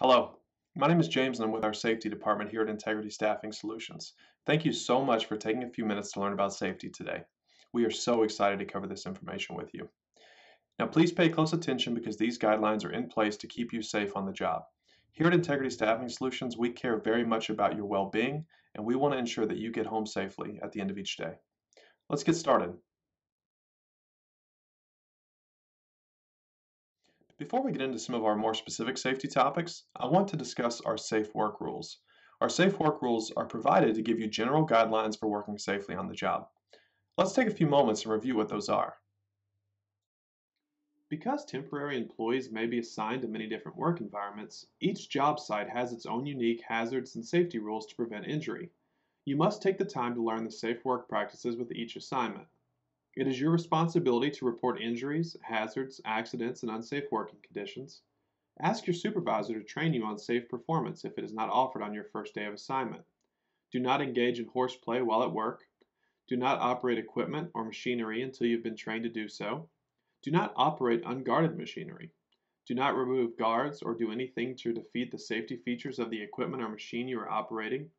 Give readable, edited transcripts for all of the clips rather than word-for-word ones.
Hello, my name is James and I'm with our safety department here at Integrity Staffing Solutions. Thank you so much for taking a few minutes to learn about safety today. We are so excited to cover this information with you. Now, please pay close attention because these guidelines are in place to keep you safe on the job. Here at Integrity Staffing Solutions, we care very much about your well being and we want to ensure that you get home safely at the end of each day. Let's get started. Before we get into some of our more specific safety topics, I want to discuss our safe work rules. Our safe work rules are provided to give you general guidelines for working safely on the job. Let's take a few moments and review what those are. Because temporary employees may be assigned to many different work environments, each job site has its own unique hazards and safety rules to prevent injury. You must take the time to learn the safe work practices with each assignment. It is your responsibility to report injuries, hazards, accidents, and unsafe working conditions. Ask your supervisor to train you on safe performance if it is not offered on your first day of assignment. Do not engage in horseplay while at work. Do not operate equipment or machinery until you've been trained to do so. Do not operate unguarded machinery. Do not remove guards or do anything to defeat the safety features of the equipment or machine you are operating.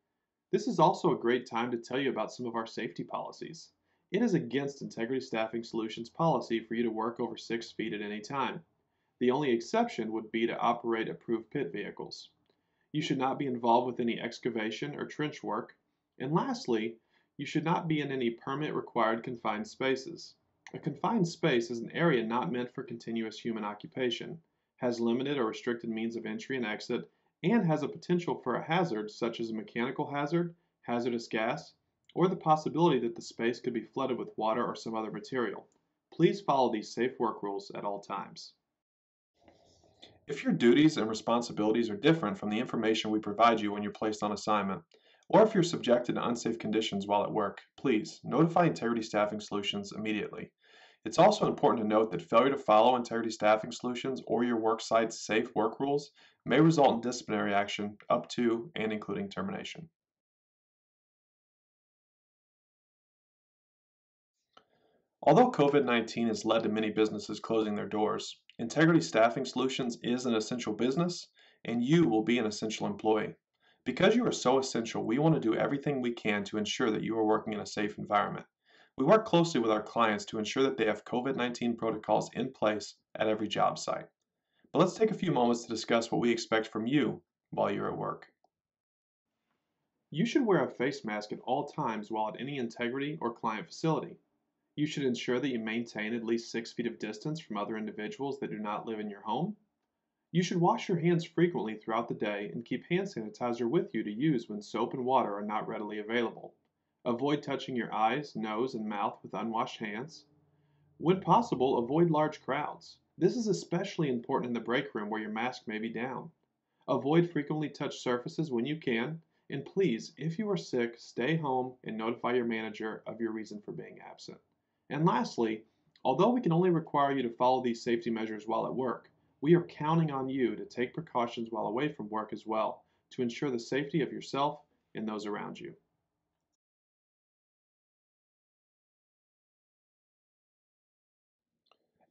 This is also a great time to tell you about some of our safety policies. It is against Integrity Staffing Solutions policy for you to work over 6 feet at any time. The only exception would be to operate approved pit vehicles. You should not be involved with any excavation or trench work. And lastly, you should not be in any permit required confined spaces. A confined space is an area not meant for continuous human occupation, has limited or restricted means of entry and exit, and has a potential for a hazard such as a mechanical hazard, hazardous gas, or the possibility that the space could be flooded with water or some other material. Please follow these safe work rules at all times. If your duties and responsibilities are different from the information we provide you when you're placed on assignment, or if you're subjected to unsafe conditions while at work, please notify Integrity Staffing Solutions immediately. It's also important to note that failure to follow Integrity Staffing Solutions or your work site's safe work rules may result in disciplinary action up to and including termination. Although COVID-19 has led to many businesses closing their doors, Integrity Staffing Solutions is an essential business and you will be an essential employee. Because you are so essential, we want to do everything we can to ensure that you are working in a safe environment. We work closely with our clients to ensure that they have COVID-19 protocols in place at every job site. But let's take a few moments to discuss what we expect from you while you're at work. You should wear a face mask at all times while at any Integrity or client facility. You should ensure that you maintain at least 6 feet of distance from other individuals that do not live in your home. You should wash your hands frequently throughout the day and keep hand sanitizer with you to use when soap and water are not readily available. Avoid touching your eyes, nose, and mouth with unwashed hands. When possible, avoid large crowds. This is especially important in the break room where your mask may be down. Avoid frequently touched surfaces when you can, and please, if you are sick, stay home and notify your manager of your reason for being absent. And lastly, although we can only require you to follow these safety measures while at work, we are counting on you to take precautions while away from work as well to ensure the safety of yourself and those around you.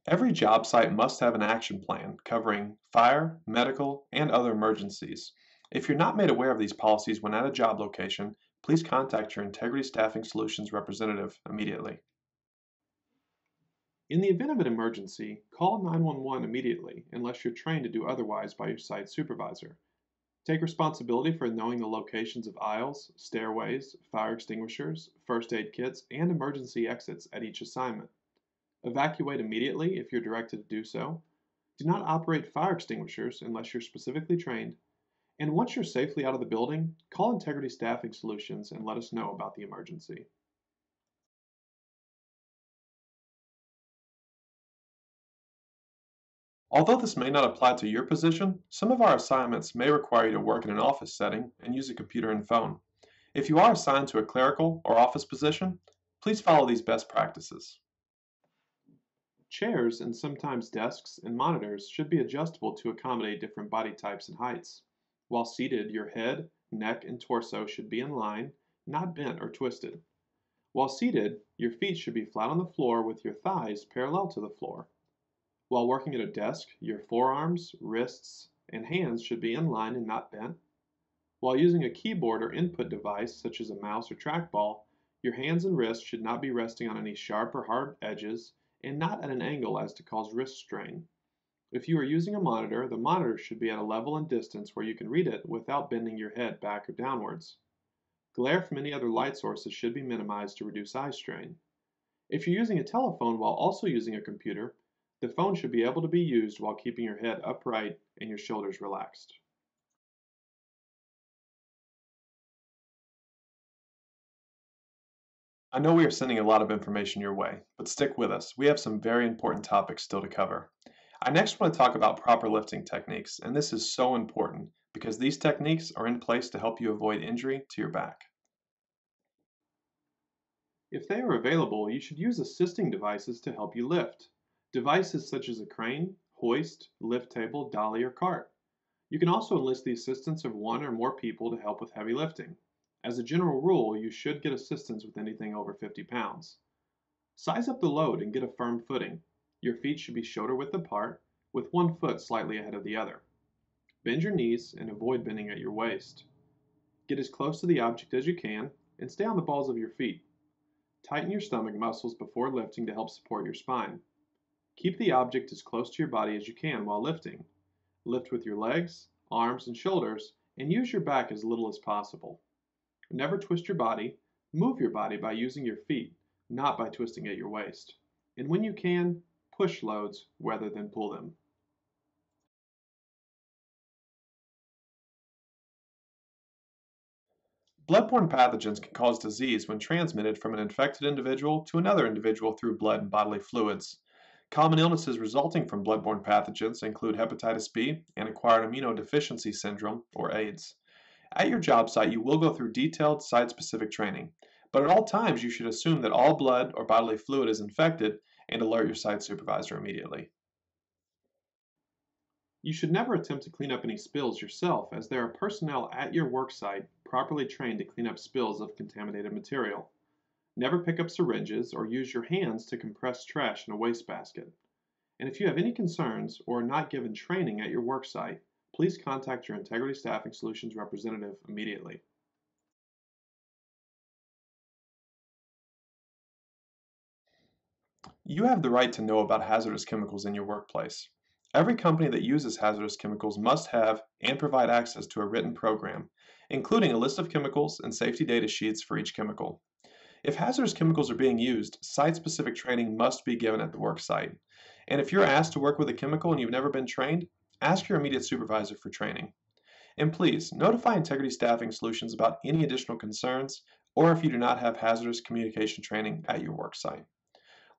Every job site must have an action plan covering fire, medical, and other emergencies. If you're not made aware of these policies when at a job location, please contact your Integrity Staffing Solutions representative immediately. In the event of an emergency, call 911 immediately unless you're trained to do otherwise by your site supervisor. Take responsibility for knowing the locations of aisles, stairways, fire extinguishers, first aid kits, and emergency exits at each assignment. Evacuate immediately if you're directed to do so. Do not operate fire extinguishers unless you're specifically trained. And once you're safely out of the building, call Integrity Staffing Solutions and let us know about the emergency. Although this may not apply to your position, some of our assignments may require you to work in an office setting and use a computer and phone. If you are assigned to a clerical or office position, please follow these best practices. Chairs and sometimes desks and monitors should be adjustable to accommodate different body types and heights. While seated, your head, neck, and torso should be in line, not bent or twisted. While seated, your feet should be flat on the floor with your thighs parallel to the floor. While working at a desk, your forearms, wrists, and hands should be in line and not bent. While using a keyboard or input device, such as a mouse or trackball, your hands and wrists should not be resting on any sharp or hard edges and not at an angle as to cause wrist strain. If you are using a monitor, the monitor should be at a level and distance where you can read it without bending your head back or downwards. Glare from any other light sources should be minimized to reduce eye strain. If you're using a telephone while also using a computer, the phone should be able to be used while keeping your head upright and your shoulders relaxed. I know we are sending a lot of information your way, but stick with us. We have some very important topics still to cover. I next want to talk about proper lifting techniques, and this is so important because these techniques are in place to help you avoid injury to your back. If they are available, you should use assisting devices to help you lift. Devices such as a crane, hoist, lift table, dolly, or cart. You can also enlist the assistance of one or more people to help with heavy lifting. As a general rule, you should get assistance with anything over 50 pounds. Size up the load and get a firm footing. Your feet should be shoulder width apart, with one foot slightly ahead of the other. Bend your knees and avoid bending at your waist. Get as close to the object as you can and stay on the balls of your feet. Tighten your stomach muscles before lifting to help support your spine. Keep the object as close to your body as you can while lifting. Lift with your legs, arms, and shoulders, and use your back as little as possible. Never twist your body. Move your body by using your feet, not by twisting at your waist. And when you can, push loads rather than pull them. Bloodborne pathogens can cause disease when transmitted from an infected individual to another individual through blood and bodily fluids. Common illnesses resulting from bloodborne pathogens include hepatitis B and acquired immunodeficiency syndrome, or AIDS. At your job site, you will go through detailed site-specific training, but at all times you should assume that all blood or bodily fluid is infected and alert your site supervisor immediately. You should never attempt to clean up any spills yourself, as there are personnel at your work site properly trained to clean up spills of contaminated material. Never pick up syringes or use your hands to compress trash in a wastebasket. And if you have any concerns or are not given training at your work site, please contact your Integrity Staffing Solutions representative immediately. You have the right to know about hazardous chemicals in your workplace. Every company that uses hazardous chemicals must have and provide access to a written program, including a list of chemicals and safety data sheets for each chemical. If hazardous chemicals are being used, site-specific training must be given at the work site. And if you're asked to work with a chemical and you've never been trained, ask your immediate supervisor for training. And please, notify Integrity Staffing Solutions about any additional concerns or if you do not have hazardous communication training at your work site.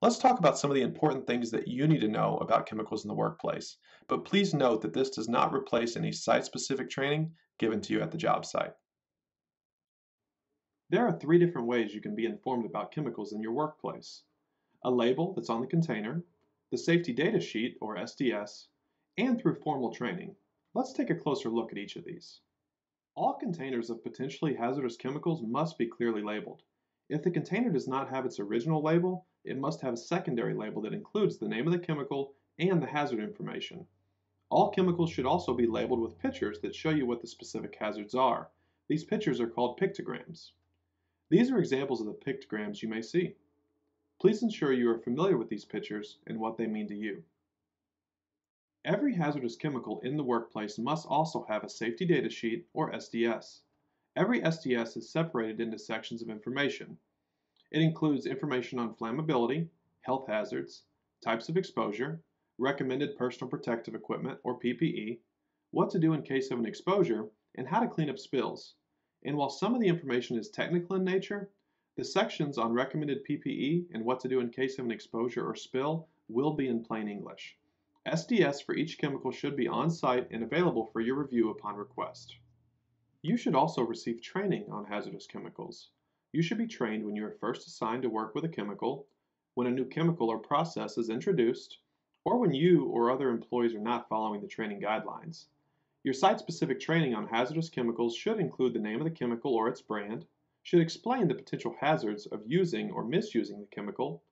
Let's talk about some of the important things that you need to know about chemicals in the workplace, but please note that this does not replace any site-specific training given to you at the job site. There are three different ways you can be informed about chemicals in your workplace: a label that's on the container, the safety data sheet, or SDS, and through formal training. Let's take a closer look at each of these. All containers of potentially hazardous chemicals must be clearly labeled. If the container does not have its original label, it must have a secondary label that includes the name of the chemical and the hazard information. All chemicals should also be labeled with pictures that show you what the specific hazards are. These pictures are called pictograms. These are examples of the pictograms you may see. Please ensure you are familiar with these pictures and what they mean to you. Every hazardous chemical in the workplace must also have a safety data sheet, or SDS. Every SDS is separated into sections of information. It includes information on flammability, health hazards, types of exposure, recommended personal protective equipment, or PPE, what to do in case of an exposure, and how to clean up spills. And while some of the information is technical in nature, the sections on recommended PPE and what to do in case of an exposure or spill will be in plain English. SDS for each chemical should be on site and available for your review upon request. You should also receive training on hazardous chemicals. You should be trained when you are first assigned to work with a chemical, when a new chemical or process is introduced, or when you or other employees are not following the training guidelines. Your site-specific training on hazardous chemicals should include the name of the chemical or its brand, should explain the potential hazards of using or misusing the chemical,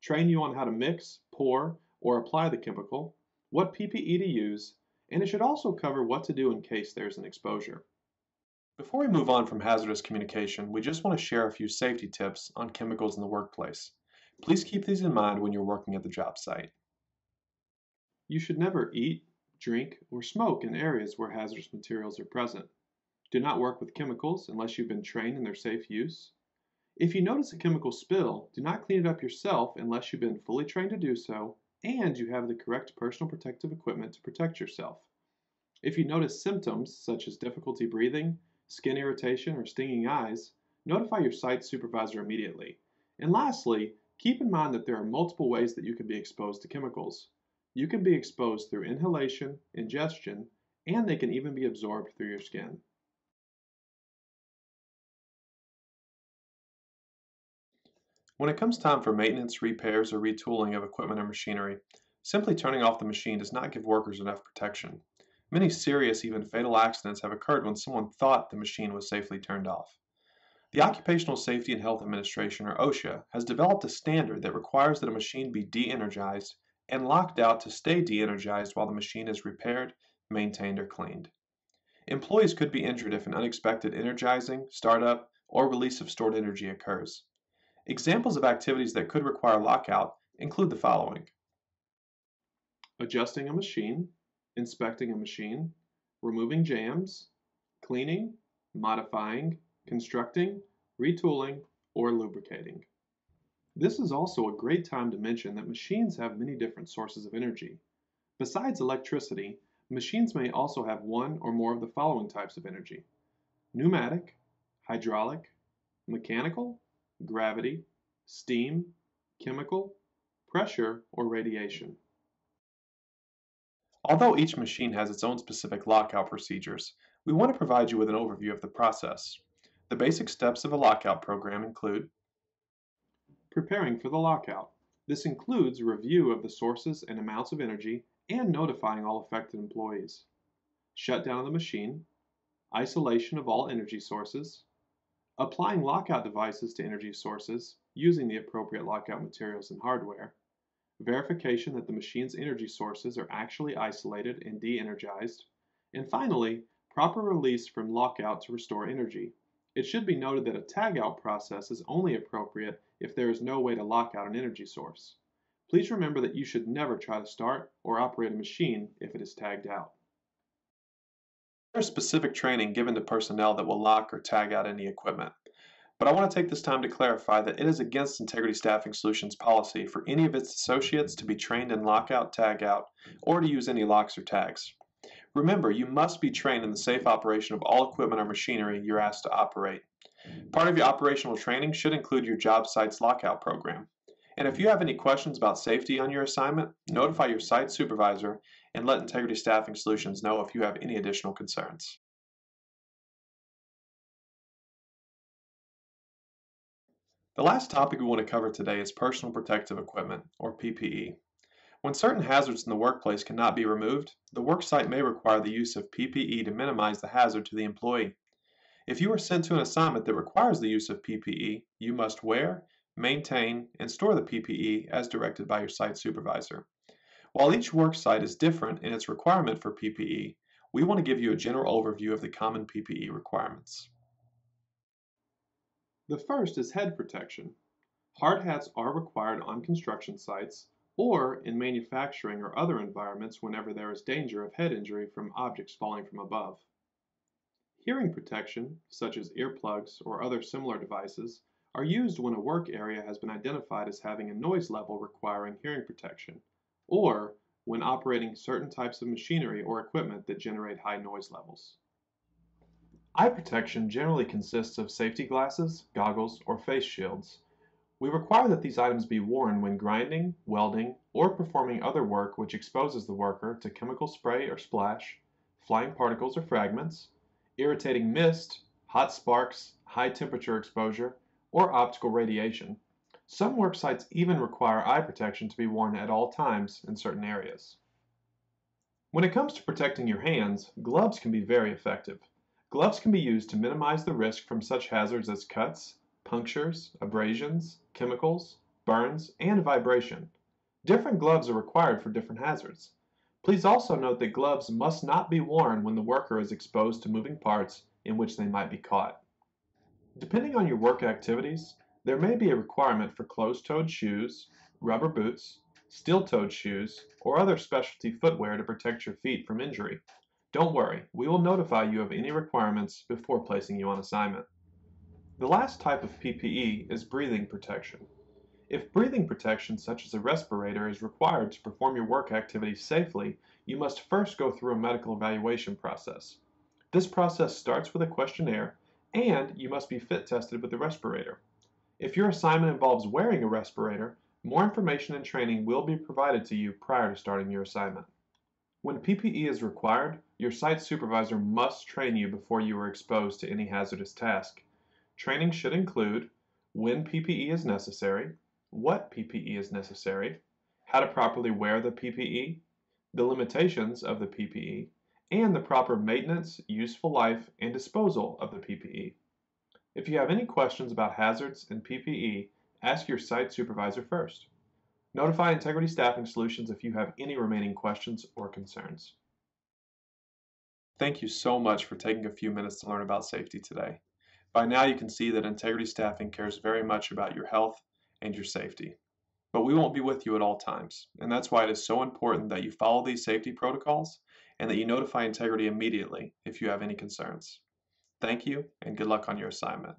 train you on how to mix, pour, or apply the chemical, what PPE to use, and it should also cover what to do in case there's an exposure. Before we move on from hazardous communication, we just want to share a few safety tips on chemicals in the workplace. Please keep these in mind when you're working at the job site. You should never eat, drink, or smoke in areas where hazardous materials are present. Do not work with chemicals unless you've been trained in their safe use. If you notice a chemical spill, do not clean it up yourself unless you've been fully trained to do so and you have the correct personal protective equipment to protect yourself. If you notice symptoms such as difficulty breathing, skin irritation, or stinging eyes, notify your site supervisor immediately. And lastly, keep in mind that there are multiple ways that you can be exposed to chemicals. You can be exposed through inhalation, ingestion, and they can even be absorbed through your skin. When it comes time for maintenance, repairs, or retooling of equipment or machinery, simply turning off the machine does not give workers enough protection. Many serious, even fatal accidents have occurred when someone thought the machine was safely turned off. The Occupational Safety and Health Administration, or OSHA, has developed a standard that requires that a machine be de-energized and locked out to stay de-energized while the machine is repaired, maintained, or cleaned. Employees could be injured if an unexpected energizing, startup, or release of stored energy occurs. Examples of activities that could require lockout include the following: adjusting a machine, inspecting a machine, removing jams, cleaning, modifying, constructing, retooling, or lubricating. This is also a great time to mention that machines have many different sources of energy. Besides electricity, machines may also have one or more of the following types of energy: pneumatic, hydraulic, mechanical, gravity, steam, chemical, pressure, or radiation. Although each machine has its own specific lockout procedures, we want to provide you with an overview of the process. The basic steps of a lockout program include preparing for the lockout. This includes review of the sources and amounts of energy and notifying all affected employees. Shutdown of the machine, isolation of all energy sources, applying lockout devices to energy sources using the appropriate lockout materials and hardware, verification that the machine's energy sources are actually isolated and de-energized, and finally, proper release from lockout to restore energy. It should be noted that a tagout process is only appropriate if there is no way to lock out an energy source. Please remember that you should never try to start or operate a machine if it is tagged out. There is specific training given to personnel that will lock or tag out any equipment. But I want to take this time to clarify that it is against Integrity Staffing Solutions policy for any of its associates to be trained in lockout, tagout, or to use any locks or tags. Remember, you must be trained in the safe operation of all equipment or machinery you're asked to operate. Part of your operational training should include your job site's lockout program. And if you have any questions about safety on your assignment, notify your site supervisor and let Integrity Staffing Solutions know if you have any additional concerns. The last topic we want to cover today is personal protective equipment, or PPE. When certain hazards in the workplace cannot be removed, the worksite may require the use of PPE to minimize the hazard to the employee. If you are sent to an assignment that requires the use of PPE, you must wear, maintain, and store the PPE as directed by your site supervisor. While each worksite is different in its requirement for PPE, we want to give you a general overview of the common PPE requirements. The first is head protection. Hard hats are required on construction sites or in manufacturing or other environments whenever there is danger of head injury from objects falling from above. Hearing protection, such as earplugs or other similar devices, are used when a work area has been identified as having a noise level requiring hearing protection, or when operating certain types of machinery or equipment that generate high noise levels. Eye protection generally consists of safety glasses, goggles, or face shields. We require that these items be worn when grinding, welding, or performing other work which exposes the worker to chemical spray or splash, flying particles or fragments, irritating mist, hot sparks, high temperature exposure, or optical radiation. Some work sites even require eye protection to be worn at all times in certain areas. When it comes to protecting your hands, gloves can be very effective. Gloves can be used to minimize the risk from such hazards as cuts, punctures, abrasions, chemicals, burns, and vibration. Different gloves are required for different hazards. Please also note that gloves must not be worn when the worker is exposed to moving parts in which they might be caught. Depending on your work activities, there may be a requirement for closed-toed shoes, rubber boots, steel-toed shoes, or other specialty footwear to protect your feet from injury. Don't worry, we will notify you of any requirements before placing you on assignment. The last type of PPE is breathing protection. If breathing protection such as a respirator is required to perform your work activities safely, you must first go through a medical evaluation process. This process starts with a questionnaire, and you must be fit tested with the respirator. If your assignment involves wearing a respirator, more information and training will be provided to you prior to starting your assignment. When PPE is required, your site supervisor must train you before you are exposed to any hazardous task. Training should include when PPE is necessary, what PPE is necessary, how to properly wear the PPE, the limitations of the PPE, and the proper maintenance, useful life, and disposal of the PPE. If you have any questions about hazards and PPE, ask your site supervisor first. Notify Integrity Staffing Solutions if you have any remaining questions or concerns. Thank you so much for taking a few minutes to learn about safety today. By now you can see that Integrity Staffing cares very much about your health and your safety. But we won't be with you at all times, and that's why it is so important that you follow these safety protocols and that you notify Integrity immediately if you have any concerns. Thank you, and good luck on your assignment.